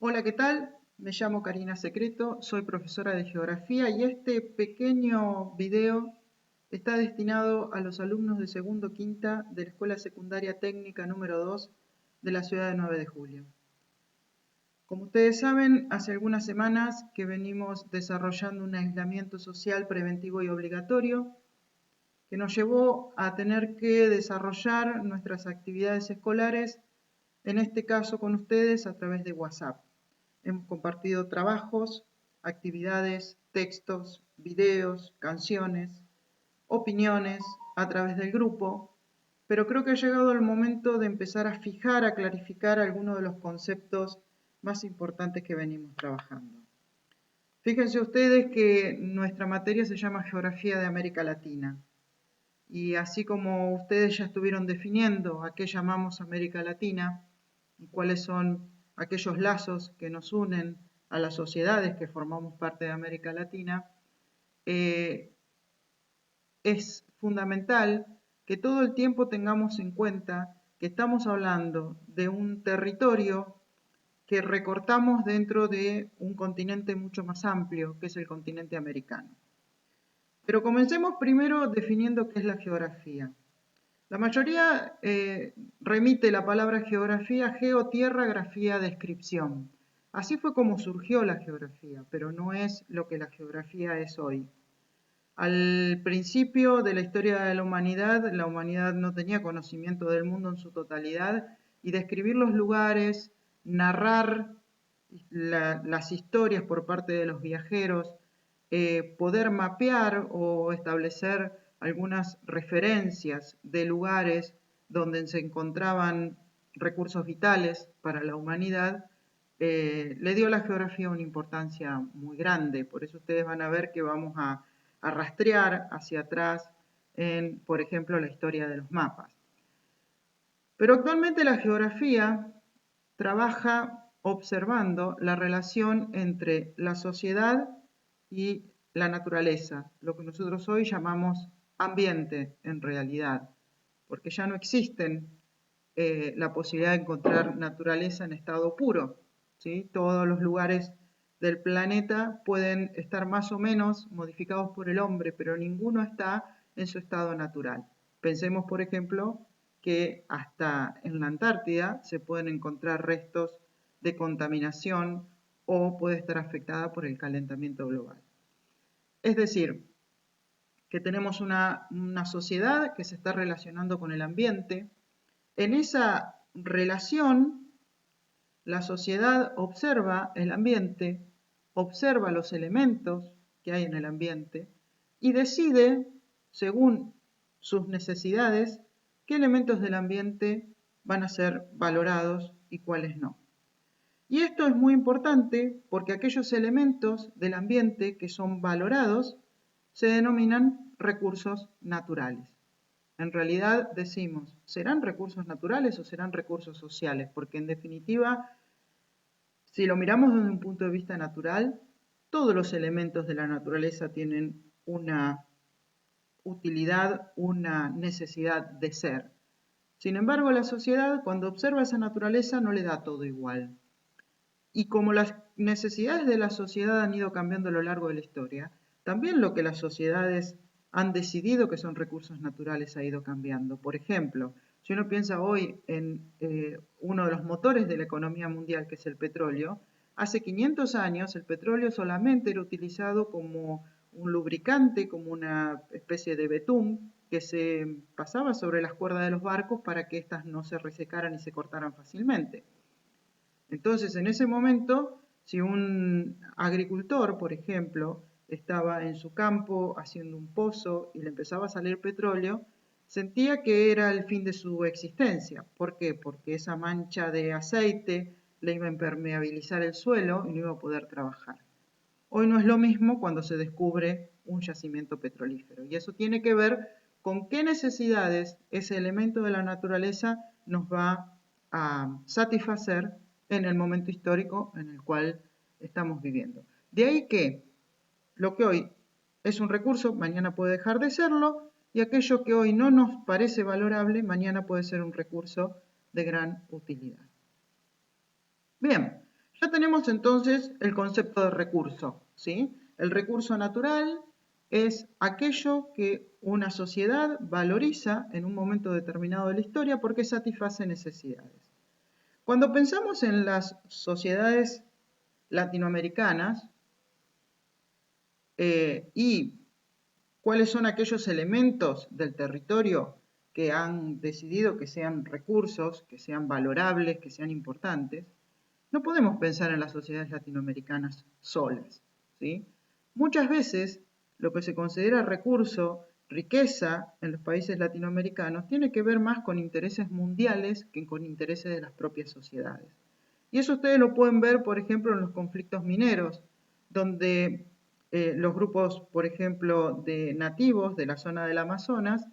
Hola, ¿qué tal? Me llamo Karina Secreto, soy profesora de Geografía y este pequeño video está destinado a los alumnos de segundo quinta de la Escuela Secundaria Técnica número 2 de la ciudad de 9 de Julio. Como ustedes saben, hace algunas semanas que venimos desarrollando un aislamiento social preventivo y obligatorio que nos llevó a tener que desarrollar nuestras actividades escolares, en este caso con ustedes a través de WhatsApp. Hemos compartido trabajos, actividades, textos, videos, canciones, opiniones a través del grupo, pero creo que ha llegado el momento de empezar a fijar, a clarificar algunos de los conceptos más importantes que venimos trabajando. Fíjense ustedes que nuestra materia se llama Geografía de América Latina. Y así como ustedes ya estuvieron definiendo a qué llamamos América Latina y cuáles son aquellos lazos que nos unen a las sociedades que formamos parte de América Latina, es fundamental que todo el tiempo tengamos en cuenta que estamos hablando de un territorio que recortamos dentro de un continente mucho más amplio, que es el continente americano. Pero comencemos primero definiendo qué es la geografía. La mayoría remite la palabra geografía, geo, tierra, grafía, descripción. Así fue como surgió la geografía, pero no es lo que la geografía es hoy. Al principio de la historia de la humanidad no tenía conocimiento del mundo en su totalidad y describir los lugares, narrar las historias por parte de los viajeros, poder mapear o establecer algunas referencias de lugares donde se encontraban recursos vitales para la humanidad, le dio a la geografía una importancia muy grande. Por eso ustedes van a ver que vamos a rastrear hacia atrás en, por ejemplo, la historia de los mapas. Pero actualmente la geografía trabaja observando la relación entre la sociedad y la naturaleza, lo que nosotros hoy llamamos ambiente en realidad, porque ya no existen la posibilidad de encontrar naturaleza en estado puro, ¿sí? Todos los lugares del planeta pueden estar más o menos modificados por el hombre, pero ninguno está en su estado natural. Pensemos, por ejemplo, que hasta en la Antártida se pueden encontrar restos de contaminación o puede estar afectada por el calentamiento global. Es decir, que tenemos una sociedad que se está relacionando con el ambiente. En esa relación, la sociedad observa el ambiente, observa los elementos que hay en el ambiente y decide, según sus necesidades, qué elementos del ambiente van a ser valorados y cuáles no. Y esto es muy importante porque aquellos elementos del ambiente que son valorados se denominan recursos naturales. En realidad decimos, ¿serán recursos naturales o serán recursos sociales? Porque en definitiva, si lo miramos desde un punto de vista natural, todos los elementos de la naturaleza tienen una utilidad, una necesidad de ser. Sin embargo, la sociedad, cuando observa esa naturaleza, no le da todo igual. Y como las necesidades de la sociedad han ido cambiando a lo largo de la historia, también lo que las sociedades han decidido que son recursos naturales ha ido cambiando. Por ejemplo, si uno piensa hoy en uno de los motores de la economía mundial, que es el petróleo, hace 500 años el petróleo solamente era utilizado como un lubricante, como una especie de betún que se pasaba sobre las cuerdas de los barcos para que éstas no se resecaran y se cortaran fácilmente. Entonces, en ese momento, si un agricultor, por ejemplo, estaba en su campo haciendo un pozo y le empezaba a salir petróleo, sentía que era el fin de su existencia. ¿Por qué? Porque esa mancha de aceite le iba a impermeabilizar el suelo y no iba a poder trabajar. Hoy no es lo mismo cuando se descubre un yacimiento petrolífero. Y eso tiene que ver con qué necesidades ese elemento de la naturaleza nos va a satisfacer en el momento histórico en el cual estamos viviendo. De ahí que lo que hoy es un recurso, mañana puede dejar de serlo, y aquello que hoy no nos parece valorable, mañana puede ser un recurso de gran utilidad. Bien, ya Ya tenemos entonces el concepto de recurso, ¿sí? El recurso natural es aquello que una sociedad valoriza en un momento determinado de la historia porque satisface necesidades. Cuando pensamos en las sociedades latinoamericanas y cuáles son aquellos elementos del territorio que han decidido que sean recursos, que sean valorables, que sean importantes, no podemos pensar en las sociedades latinoamericanas solas, ¿sí? Muchas veces lo que se considera recurso, riqueza en los países latinoamericanos tiene que ver más con intereses mundiales que con intereses de las propias sociedades. Y eso ustedes lo pueden ver, por ejemplo, en los conflictos mineros, donde los grupos, por ejemplo, de nativos de la zona del Amazonas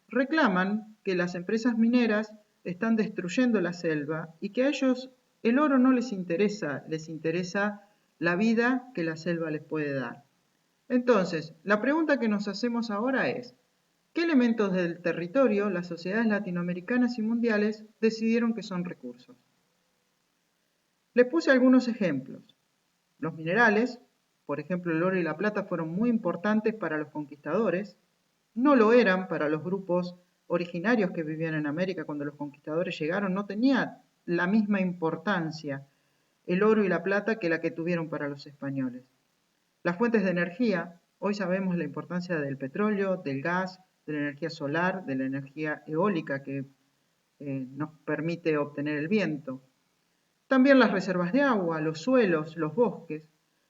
reclaman que las empresas mineras están destruyendo la selva y que a ellos el oro no les interesa la vida que la selva les puede dar. Entonces, la pregunta que nos hacemos ahora es, ¿qué elementos del territorio las sociedades latinoamericanas y mundiales decidieron que son recursos? Les puse algunos ejemplos. Los minerales, por ejemplo el oro y la plata, fueron muy importantes para los conquistadores, no lo eran para los grupos originarios que vivían en América cuando los conquistadores llegaron, no tenía la misma importancia el oro y la plata que la que tuvieron para los españoles. Las fuentes de energía, hoy sabemos la importancia del petróleo, del gas, de la energía solar, de la energía eólica que nos permite obtener el viento. También las reservas de agua, los suelos, los bosques.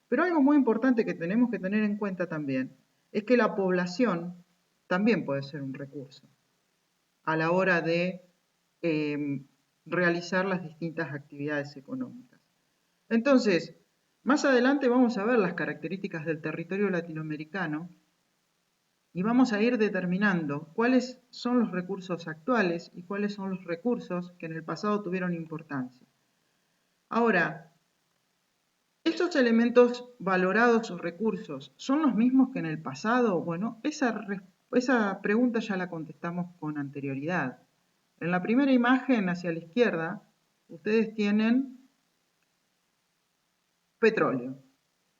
Pero algo muy importante que tenemos que tener en cuenta también es que la población también puede ser un recurso a la hora de realizar las distintas actividades económicas. Entonces, más adelante vamos a ver las características del territorio latinoamericano y vamos a ir determinando cuáles son los recursos actuales y cuáles son los recursos que en el pasado tuvieron importancia. Ahora, ¿estos elementos valorados o recursos son los mismos que en el pasado? Bueno, esa pregunta ya la contestamos con anterioridad. En la primera imagen hacia la izquierda, ustedes tienen petróleo,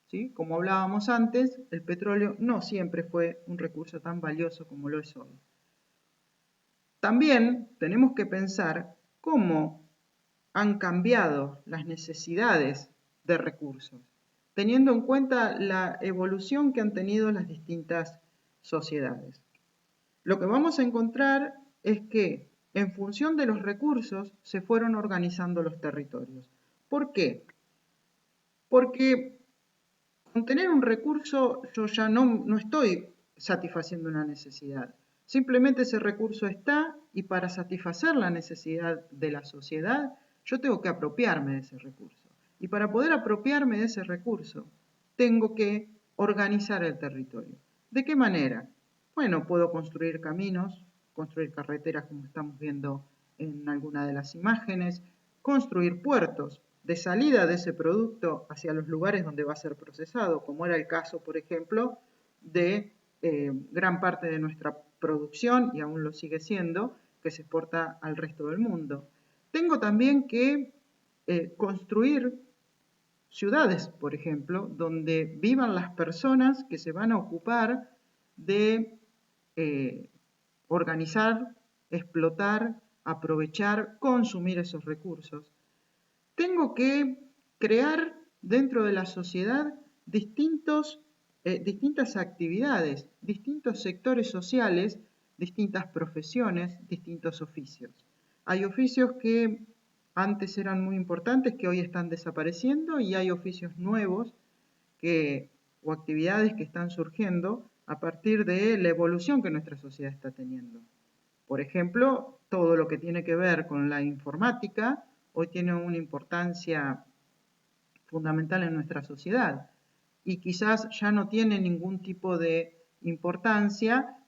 ¿sí? Como hablábamos antes, el petróleo no siempre fue un recurso tan valioso como lo es hoy. También tenemos que pensar cómo han cambiado las necesidades de recursos, teniendo en cuenta la evolución que han tenido las distintas sociedades. Lo que vamos a encontrar es que en función de los recursos se fueron organizando los territorios. ¿Por qué? Porque con tener un recurso yo ya no estoy satisfaciendo una necesidad. Simplemente ese recurso está y para satisfacer la necesidad de la sociedad yo tengo que apropiarme de ese recurso. Y para poder apropiarme de ese recurso tengo que organizar el territorio. ¿De qué manera? Bueno, puedo construir caminos, construir carreteras como estamos viendo en alguna de las imágenes, construir puertos de salida de ese producto hacia los lugares donde va a ser procesado, como era el caso, por ejemplo, de gran parte de nuestra producción, y aún lo sigue siendo, que se exporta al resto del mundo. Tengo también que construir ciudades, por ejemplo, donde vivan las personas que se van a ocupar de organizar, explotar, aprovechar, consumir esos recursos. Tengo que crear dentro de la sociedad distintas actividades, distintos sectores sociales, distintas profesiones, distintos oficios. Hay oficios que antes eran muy importantes, que hoy están desapareciendo, y hay oficios nuevos o actividades que están surgiendo a partir de la evolución que nuestra sociedad está teniendo. Por ejemplo, todo lo que tiene que ver con la informática hoy tiene una importancia fundamental en nuestra sociedad y quizás ya no tiene ningún tipo de importancia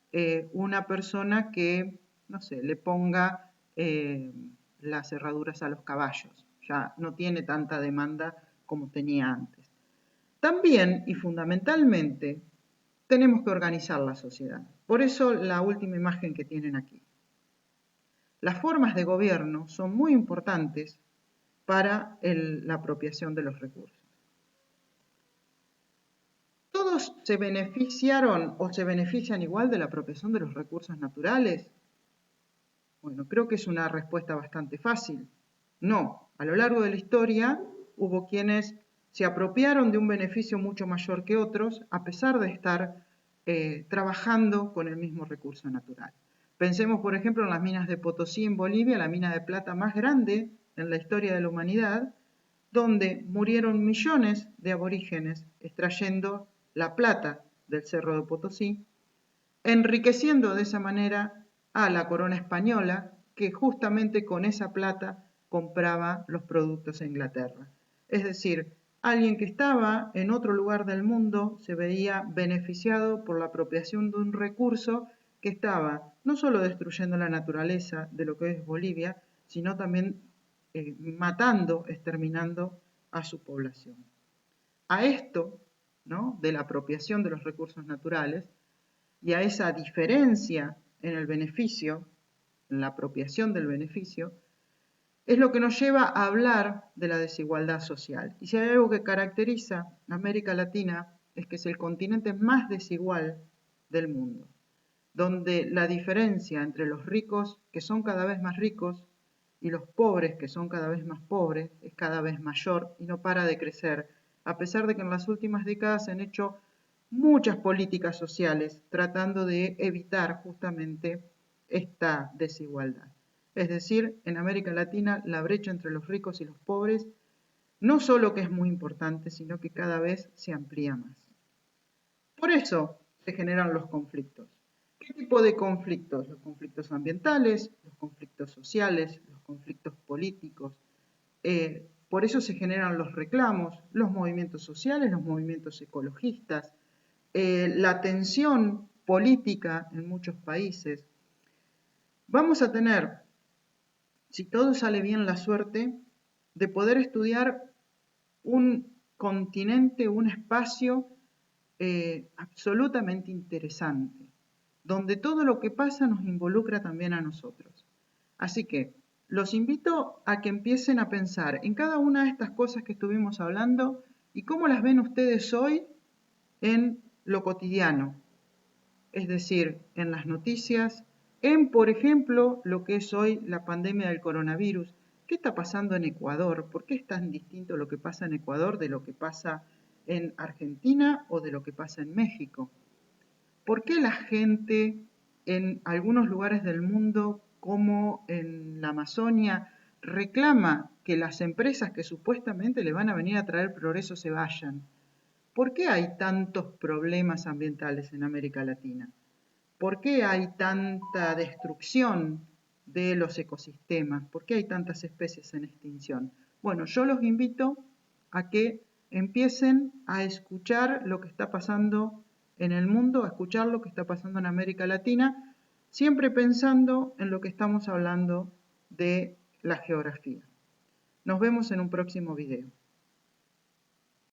una persona que, no sé, le ponga las cerraduras a los caballos. Ya no tiene tanta demanda como tenía antes. También y fundamentalmente tenemos que organizar la sociedad. Por eso la última imagen que tienen aquí. Las formas de gobierno son muy importantes para la apropiación de los recursos. ¿Todos se beneficiaron o se benefician igual de la apropiación de los recursos naturales? Bueno, creo que es una respuesta bastante fácil. No, a lo largo de la historia hubo quienes se apropiaron de un beneficio mucho mayor que otros, a pesar de estar trabajando con el mismo recurso natural. Pensemos, por ejemplo, en las minas de Potosí en Bolivia, la mina de plata más grande en la historia de la humanidad, donde murieron millones de aborígenes extrayendo la plata del Cerro de Potosí, enriqueciendo de esa manera a la corona española, que justamente con esa plata compraba los productos a Inglaterra. Es decir, alguien que estaba en otro lugar del mundo se veía beneficiado por la apropiación de un recurso que estaba no solo destruyendo la naturaleza de lo que es Bolivia, sino también matando, exterminando a su población. A esto, ¿no?, de la apropiación de los recursos naturales y a esa diferencia en el beneficio, en la apropiación del beneficio, es lo que nos lleva a hablar de la desigualdad social. Y si hay algo que caracteriza a América Latina es que es el continente más desigual del mundo, donde la diferencia entre los ricos, que son cada vez más ricos, y los pobres, que son cada vez más pobres, es cada vez mayor y no para de crecer, a pesar de que en las últimas décadas se han hecho muchas políticas sociales tratando de evitar justamente esta desigualdad. Es decir, en América Latina la brecha entre los ricos y los pobres no solo que es muy importante, sino que cada vez se amplía más. Por eso se generan los conflictos. ¿Qué tipo de conflictos? Los conflictos ambientales, los conflictos sociales, los conflictos políticos. Por eso se generan los reclamos, los movimientos sociales, los movimientos ecologistas, la tensión política en muchos países. Vamos a tener, si todo sale bien, la suerte de poder estudiar un continente, un espacio absolutamente interesante, donde todo lo que pasa nos involucra también a nosotros. Así que los invito a que empiecen a pensar en cada una de estas cosas que estuvimos hablando y cómo las ven ustedes hoy en lo cotidiano, es decir, en las noticias, en, por ejemplo, lo que es hoy la pandemia del coronavirus. ¿Qué está pasando en Ecuador? ¿Por qué es tan distinto lo que pasa en Ecuador de lo que pasa en Argentina o de lo que pasa en México? ¿Por qué la gente en algunos lugares del mundo, como en la Amazonia, reclama que las empresas que supuestamente le van a venir a traer progreso se vayan? ¿Por qué hay tantos problemas ambientales en América Latina? ¿Por qué hay tanta destrucción de los ecosistemas? ¿Por qué hay tantas especies en extinción? Bueno, yo los invito a que empiecen a escuchar lo que está pasando en el mundo, a escuchar lo que está pasando en América Latina, siempre pensando en lo que estamos hablando de la geografía. Nos vemos en un próximo video.